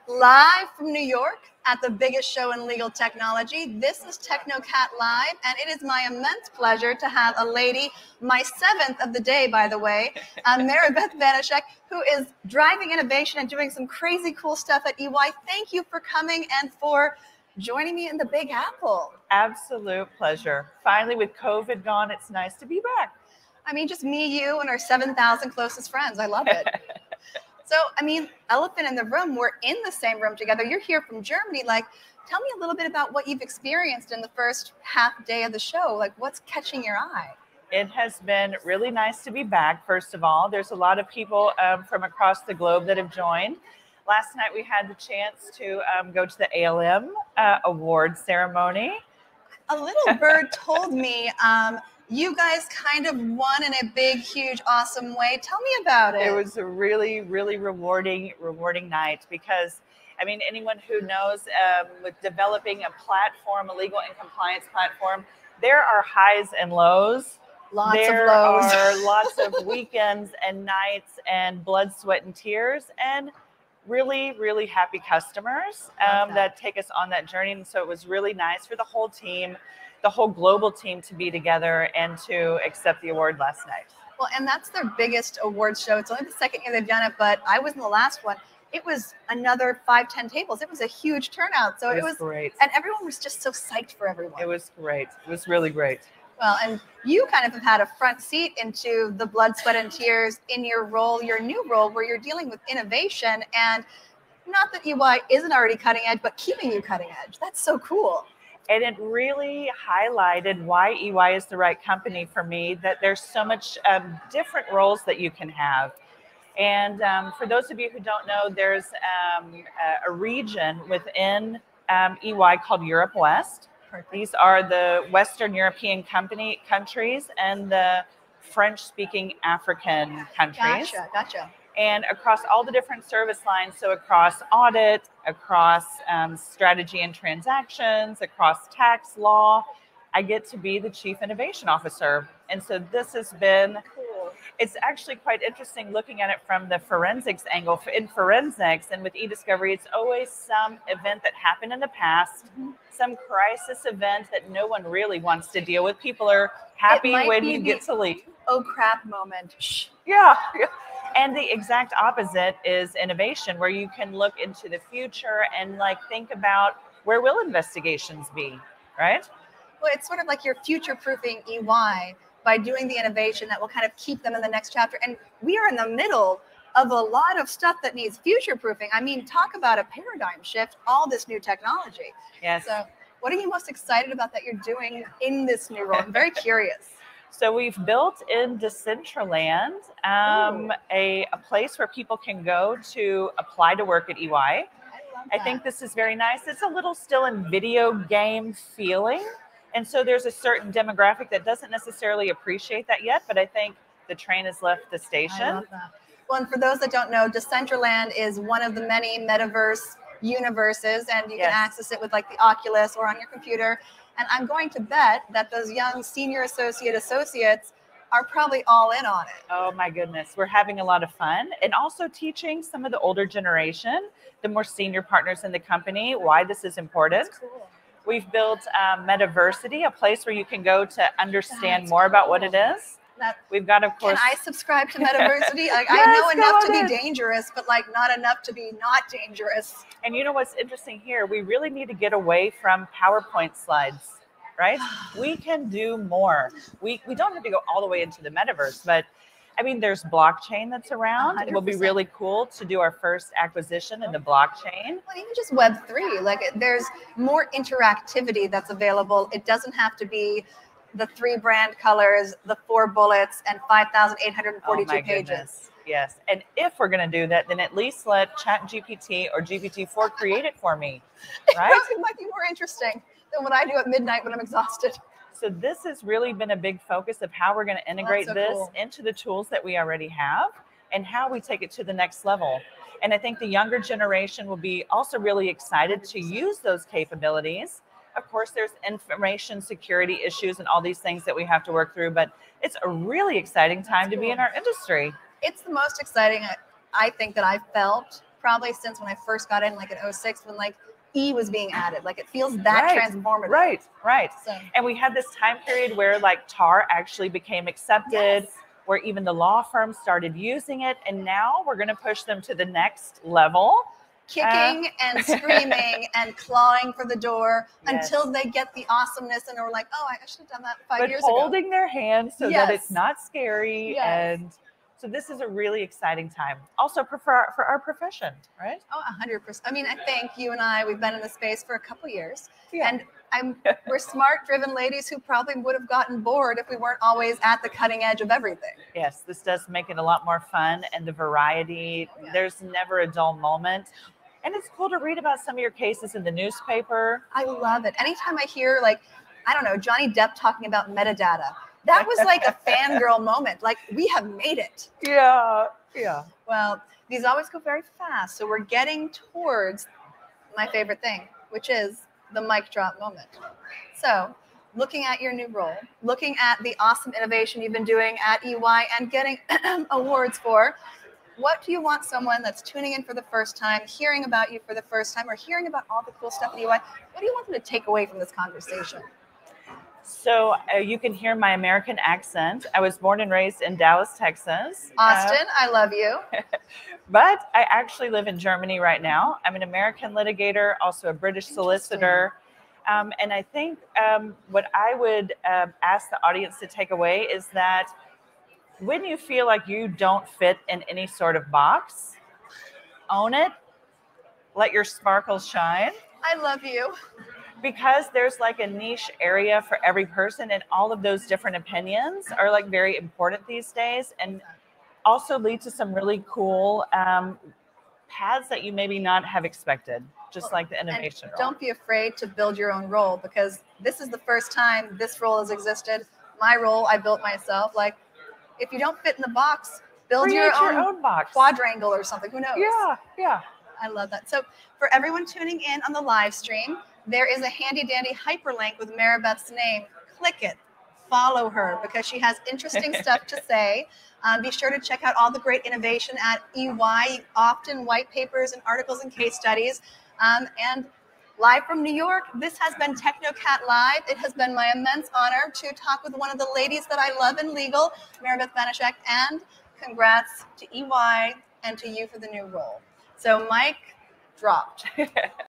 Live from New York at the biggest show in legal technology, this is TECHNOCAT Live, and it is my immense pleasure to have a lady, my seventh of the day, by the way, Meribeth Banaschik, who is driving innovation and doing some crazy cool stuff at EY. Thank you for coming and for joining me in the Big Apple. Absolute pleasure. Finally, with COVID gone, it's nice to be back. I mean, just me, you, and our 7,000 closest friends. I love it. So, I mean, elephant in the room, we're in the same room together. You're here from Germany. Like, tell me a little bit about what you've experienced in the first half day of the show. Like, what's catching your eye? It has been really nice to be back, first of all. There's a lot of people from across the globe that have joined. Last night we had the chance to go to the ALM award ceremony. A little bird told me you guys kind of won in a big, huge, awesome way. Tell me about it. It was a really, really rewarding night because, I mean, anyone who knows with developing a platform, a legal and compliance platform, there are highs and lows. Lots of lows. There are lots of weekends and nights and blood, sweat, and tears, and really, really happy customers that take us on that journey. And so it was really nice for the whole team, the whole global team, to be together and to accept the award last night. Well, and that's their biggest awards show. It's only the second year they've done it, but I was in the last one. It was another 5-10 tables. It was a huge turnout. So it was great. And everyone was just so psyched for everyone. It was great. It was really great. Well, and you kind of have had a front seat into the blood, sweat, and tears in your role, your new role, where you're dealing with innovation. And not that EY isn't already cutting edge, but keeping you cutting edge. That's so cool. And it really highlighted why EY is the right company for me, that there's so much different roles that you can have. And for those of you who don't know, there's a region within EY called Europe West. Perfect. These are the Western European countries and the French-speaking African countries. Gotcha. And across all the different service lines, so across audit, across strategy and transactions, across tax law, I get to be the Chief Innovation Officer. And so this has been, it's actually quite interesting looking at it from the forensics angle. In forensics and with e-discovery, it's always some event that happened in the past, some crisis event that no one really wants to deal with. People are happy when you get to leave. Oh crap moment. Shh. Yeah. And the exact opposite is innovation, where you can look into the future and like think about where will investigations be, right? Well, it's sort of like you're future-proofing EY by doing the innovation that will kind of keep them in the next chapter. And we are in the middle of a lot of stuff that needs future-proofing. I mean, talk about a paradigm shift, all this new technology. Yes. So what are you most excited about that you're doing in this new role? I'm very curious. So we've built in Decentraland a place where people can go to apply to work at EY. I think this is very nice. It's a little still in video game feeling. And so there's a certain demographic that doesn't necessarily appreciate that yet, but I think the train has left the station. I love that. Well, and for those that don't know, Decentraland is one of the many metaverse universes, and you can access it with like the Oculus or on your computer. And I'm going to bet that those young senior associates are probably all in on it. Oh my goodness. We're having a lot of fun, and also teaching some of the older generation, the more senior partners in the company, why this is important. That's cool. We've built Metaversity, a place where you can go to understand more about what it is. We've got, of course. Can I subscribe to Metaversity? Like, I know enough to be dangerous, but like not enough to be not dangerous. And you know what's interesting here? We really need to get away from PowerPoint slides, right? We can do more. We don't have to go all the way into the metaverse, but I mean, there's blockchain that's around. 100%. It will be really cool to do our first acquisition in the blockchain. Well, even just Web3, like there's more interactivity that's available. It doesn't have to be the 3 brand colors, the 4 bullets, and 5,842 pages. Yes. And if we're going to do that, then at least let ChatGPT or GPT-4 create it for me, right? It might be more interesting than what I do at midnight when I'm exhausted. So this has really been a big focus of how we're going to integrate into the tools that we already have and how we take it to the next level. And I think the younger generation will be also really excited to use those capabilities. Of course, there's information security issues and all these things that we have to work through, but it's a really exciting time to be in our industry. It's the most exciting I think that I've felt probably since when I first got in, like in '06, when like E was being added. Like it feels that transformative. Right. So, and we had this time period where like TAR actually became accepted, yes. where even the law firms started using it. And now we're going to push them to the next level. Kicking and screaming and clawing for the door Yes. until they get the awesomeness and are like, oh, I should have done that 5 years ago. But holding their hand so that it's not scary. Yes. And so this is a really exciting time. Also for our profession, right? Oh, 100%. I mean, I think you and I, we've been in the space for a couple years. Yeah. And we're smart, driven ladies who probably would have gotten bored if we weren't always at the cutting edge of everything. Yes, this does make it a lot more fun, and the variety, there's never a dull moment. And it's cool to read about some of your cases in the newspaper. I love it. Anytime I hear, like, I don't know, Johnny Depp talking about metadata, that was like a fangirl moment. Like, we have made it. Yeah. Well, these always go very fast. So we're getting towards my favorite thing, which is the mic drop moment. So looking at your new role, looking at the awesome innovation you've been doing at EY and getting awards for, what do you want someone that's tuning in for the first time, hearing about you for the first time, or hearing about all the cool stuff at EY, what do you want them to take away from this conversation? So you can hear my American accent. I was born and raised in Dallas, Texas. Austin, I love you. But I actually live in Germany right now. I'm an American litigator, also a British solicitor. And I think what I would ask the audience to take away is that when you feel like you don't fit in any sort of box, own it, let your sparkles shine. I love you. Because there's like a niche area for every person, and all of those different opinions are like very important these days, and also lead to some really cool paths that you maybe not have expected, just like the innovation role. Don't be afraid to build your own role, because this is the first time this role has existed. My role, I built myself. Like, if you don't fit in the box, build your own box, quadrangle or something. Who knows? Yeah. I love that. So for everyone tuning in on the live stream, there is a handy dandy hyperlink with Meribeth's name. Click it, follow her, because she has interesting stuff to say. Be sure to check out all the great innovation at EY, often white papers and articles and case studies. And live from New York, this has been TECHNOCAT Live. It has been my immense honor to talk with one of the ladies that I love in legal, Meribeth Banaschik, and congrats to EY and to you for the new role. So mic dropped.